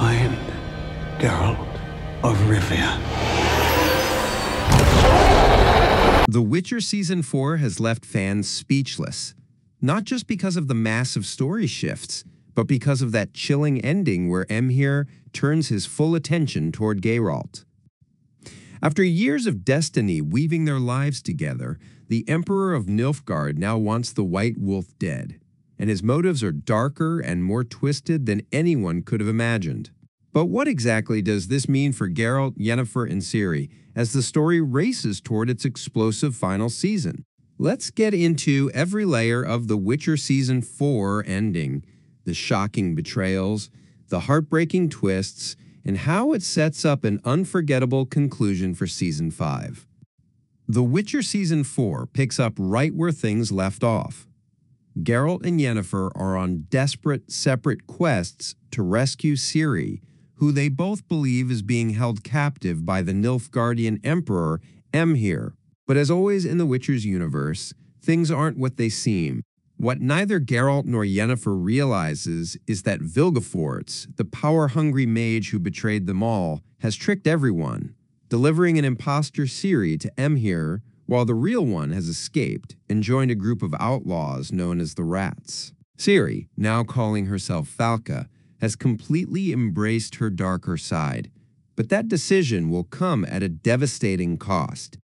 find Geralt of Rivia. The Witcher Season 4 has left fans speechless, not just because of the massive story shifts, but because of that chilling ending where Emhyr turns his full attention toward Gayralt. After years of destiny weaving their lives together, the Emperor of Nilfgaard now wants the White Wolf dead, and his motives are darker and more twisted than anyone could have imagined. But what exactly does this mean for Geralt, Yennefer, and Ciri as the story races toward its explosive final season? Let's get into every layer of The Witcher Season 4 ending, the shocking betrayals, the heartbreaking twists, and how it sets up an unforgettable conclusion for Season 5. The Witcher Season 4 picks up right where things left off. Geralt and Yennefer are on desperate, separate quests to rescue Ciri, who they both believe is being held captive by the Nilfgaardian Emperor, Emhyr. But as always in the Witcher's universe, things aren't what they seem. What neither Geralt nor Yennefer realizes is that Vilgefortz, the power-hungry mage who betrayed them all, has tricked everyone, delivering an imposter Ciri to Emhyr, while the real one has escaped and joined a group of outlaws known as the Rats. Ciri, now calling herself Falka, has completely embraced her darker side, but that decision will come at a devastating cost.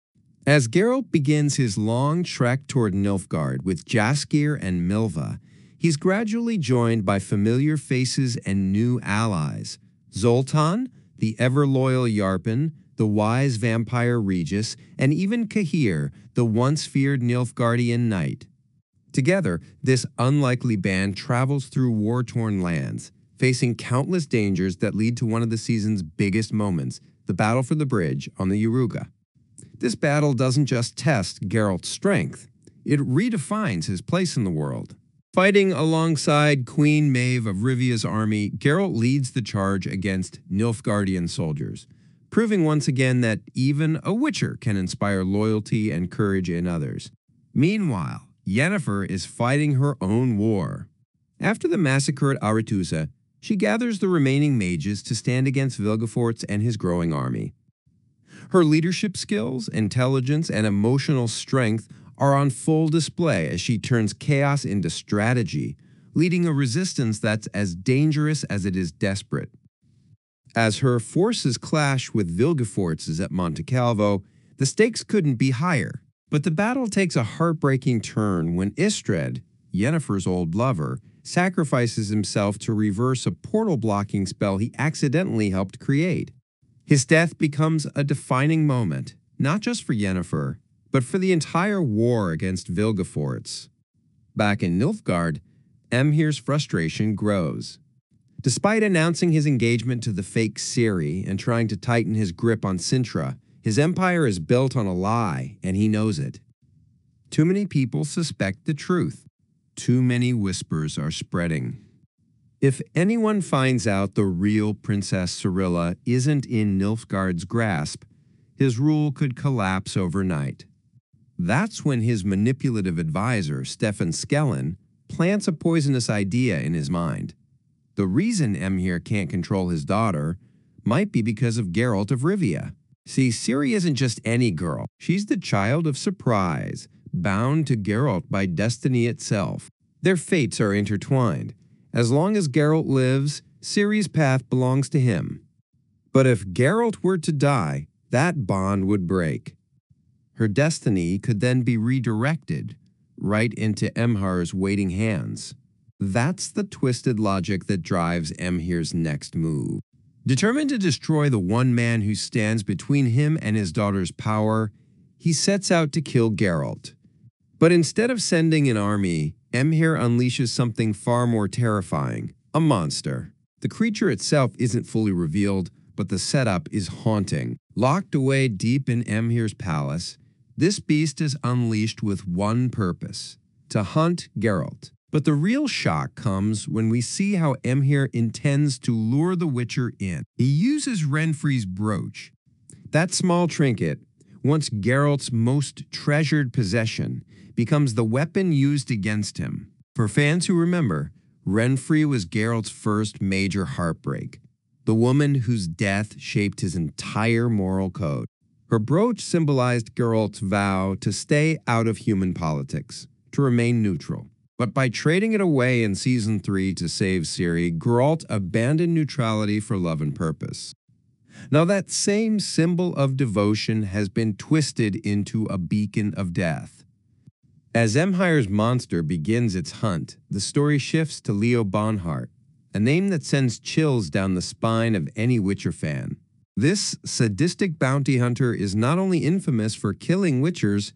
As Geralt begins his long trek toward Nilfgaard with Jaskier and Milva, he's gradually joined by familiar faces and new allies. Zoltan, the ever-loyal Yarpen, the wise vampire Regis, and even Cahir, the once-feared Nilfgaardian knight. Together, this unlikely band travels through war-torn lands, facing countless dangers that lead to one of the season's biggest moments, the battle for the bridge on the Yaruga. This battle doesn't just test Geralt's strength, it redefines his place in the world. Fighting alongside Queen Maeve of Rivia's army, Geralt leads the charge against Nilfgaardian soldiers, proving once again that even a Witcher can inspire loyalty and courage in others. Meanwhile, Yennefer is fighting her own war. After the massacre at Aretusa, she gathers the remaining mages to stand against Vilgefortz and his growing army. Her leadership skills, intelligence, and emotional strength are on full display as she turns chaos into strategy, leading a resistance that's as dangerous as it is desperate. As her forces clash with Vilgefortz's at Monte Calvo, the stakes couldn't be higher. But the battle takes a heartbreaking turn when Istred, Yennefer's old lover, sacrifices himself to reverse a portal-blocking spell he accidentally helped create. His death becomes a defining moment, not just for Yennefer, but for the entire war against Vilgefortz. Back in Nilfgaard, Emhyr's frustration grows. Despite announcing his engagement to the fake Ciri and trying to tighten his grip on Cintra, his empire is built on a lie, and he knows it. Too many people suspect the truth. Too many whispers are spreading. If anyone finds out the real Princess Cirilla isn't in Nilfgaard's grasp, his rule could collapse overnight. That's when his manipulative advisor, Stefan Skellen, plants a poisonous idea in his mind. The reason Emhyr can't control his daughter might be because of Geralt of Rivia. See, Ciri isn't just any girl. She's the child of surprise, bound to Geralt by destiny itself. Their fates are intertwined. As long as Geralt lives, Ciri's path belongs to him. But if Geralt were to die, that bond would break. Her destiny could then be redirected right into Emhyr's waiting hands. That's the twisted logic that drives Emhyr's next move. Determined to destroy the one man who stands between him and his daughter's power, he sets out to kill Geralt. But instead of sending an army, Emhyr unleashes something far more terrifying, a monster. The creature itself isn't fully revealed, but the setup is haunting. Locked away deep in Emhyr's palace, this beast is unleashed with one purpose: to hunt Geralt. But the real shock comes when we see how Emhyr intends to lure the Witcher in. He uses Renfri's brooch. That small trinket, once Geralt's most treasured possession, becomes the weapon used against him. For fans who remember, Renfri was Geralt's first major heartbreak. the woman whose death shaped his entire moral code. Her brooch symbolized Geralt's vow to stay out of human politics, to remain neutral. But by trading it away in Season 3 to save Ciri, Geralt abandoned neutrality for love and purpose. Now that same symbol of devotion has been twisted into a beacon of death. As Emhyr's monster begins its hunt, the story shifts to Leo Bonhart, a name that sends chills down the spine of any Witcher fan. This sadistic bounty hunter is not only infamous for killing Witchers,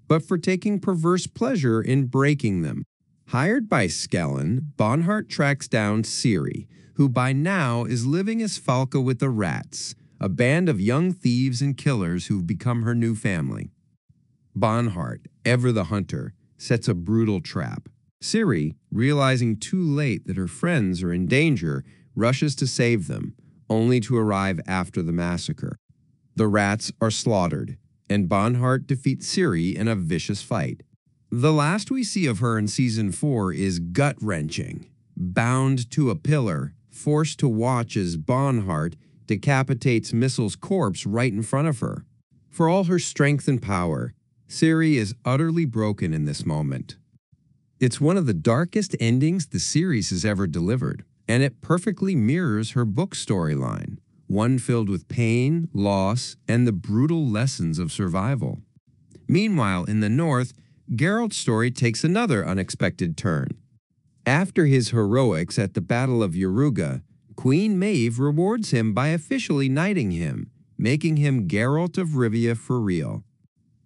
but for taking perverse pleasure in breaking them. Hired by Skellen, Bonhart tracks down Ciri, who by now is living as Falka with the Rats, a band of young thieves and killers who've become her new family. Bonhart, ever the hunter, sets a brutal trap. Ciri, realizing too late that her friends are in danger, rushes to save them, only to arrive after the massacre. The Rats are slaughtered, and Bonhart defeats Ciri in a vicious fight. The last we see of her in Season 4 is gut-wrenching. Bound to a pillar, forced to watch as Bonhart decapitates Missel's corpse right in front of her. For all her strength and power, Ciri is utterly broken in this moment. It's one of the darkest endings the series has ever delivered, and it perfectly mirrors her book storyline, one filled with pain, loss, and the brutal lessons of survival. Meanwhile, in the north, Geralt's story takes another unexpected turn. After his heroics at the Battle of Yaruga, Queen Maeve rewards him by officially knighting him, making him Gayralt of Rivia for real.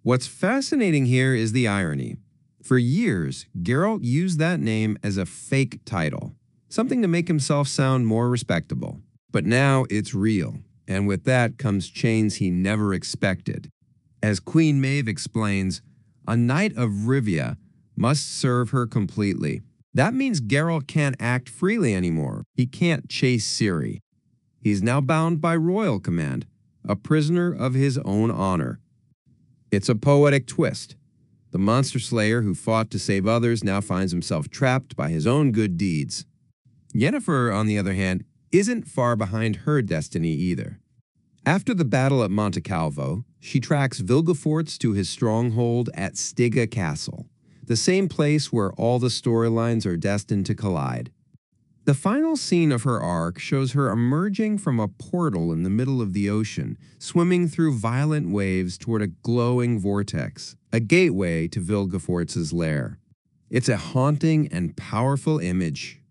What's fascinating here is the irony. For years, Geralt used that name as a fake title, something to make himself sound more respectable. But now it's real, and with that comes chains he never expected. As Queen Maeve explains, a Knight of Rivia must serve her completely. That means Geralt can't act freely anymore. He can't chase Ciri. He's now bound by royal command, a prisoner of his own honor. It's a poetic twist. The monster slayer who fought to save others now finds himself trapped by his own good deeds. Yennefer, on the other hand, isn't far behind her destiny either. After the battle at Monte Calvo, she tracks Vilgefortz to his stronghold at Stygia Castle, the same place where all the storylines are destined to collide. The final scene of her arc shows her emerging from a portal in the middle of the ocean, swimming through violent waves toward a glowing vortex, a gateway to Vilgefortz's lair. It's a haunting and powerful image.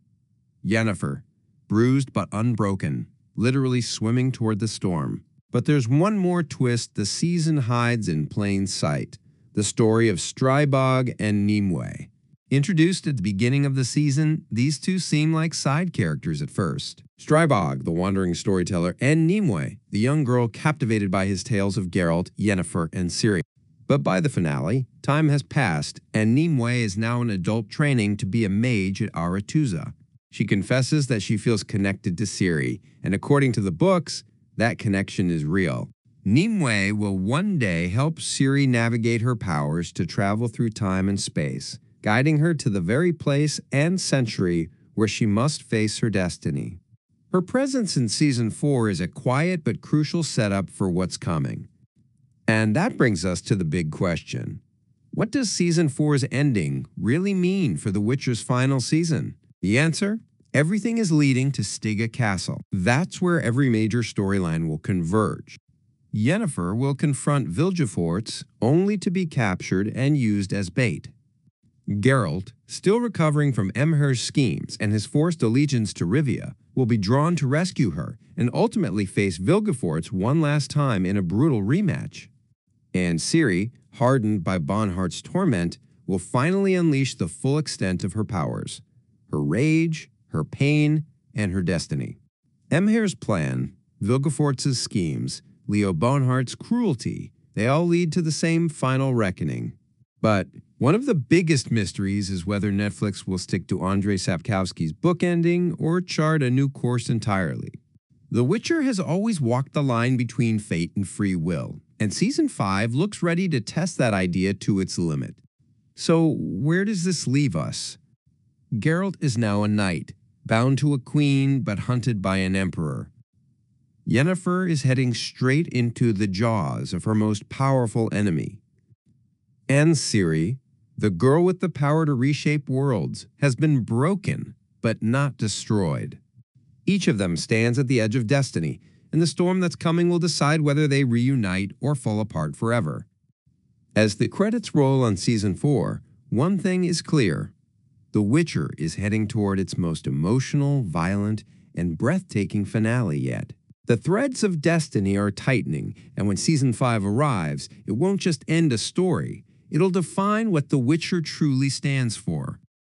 Yennefer, bruised but unbroken, literally swimming toward the storm. But there's one more twist the season hides in plain sight, the story of Strybog and Nimue. Introduced at the beginning of the season, these two seem like side characters at first. Strybog, the wandering storyteller, and Nimue, the young girl captivated by his tales of Geralt, Yennefer, and Ciri. But by the finale, time has passed, and Nimue is now in adult training to be a mage at Aretuza. She confesses that she feels connected to Ciri, and according to the books, that connection is real. Nimue will one day help Ciri navigate her powers to travel through time and space, guiding her to the very place and century where she must face her destiny. Her presence in Season 4 is a quiet but crucial setup for what's coming. And that brings us to the big question. What does Season 4's ending really mean for The Witcher's final season? The answer? Everything is leading to Stygia Castle. That's where every major storyline will converge. Yennefer will confront Vilgefortz only to be captured and used as bait. Gayralt, still recovering from Emhyr's schemes and his forced allegiance to Rivia, will be drawn to rescue her and ultimately face Vilgefortz one last time in a brutal rematch. And Ciri, hardened by Bonhart's torment, will finally unleash the full extent of her powers, her rage, her pain, and her destiny. Emhyr's plan, Vilgefortz's schemes, Leo Bonhart's cruelty, they all lead to the same final reckoning. But one of the biggest mysteries is whether Netflix will stick to Andrzej Sapkowski's book ending or chart a new course entirely. The Witcher has always walked the line between fate and free will, and Season 5 looks ready to test that idea to its limit. So where does this leave us? Geralt is now a knight, bound to a queen but hunted by an emperor. Yennefer is heading straight into the jaws of her most powerful enemy. And Ciri, the girl with the power to reshape worlds, has been broken, but not destroyed. Each of them stands at the edge of destiny, and the storm that's coming will decide whether they reunite or fall apart forever. As the credits roll on Season 4, one thing is clear. The Witcher is heading toward its most emotional, violent, and breathtaking finale yet. The threads of destiny are tightening, and when Season 5 arrives, it won't just end a story. It'll define what The Witcher truly stands for.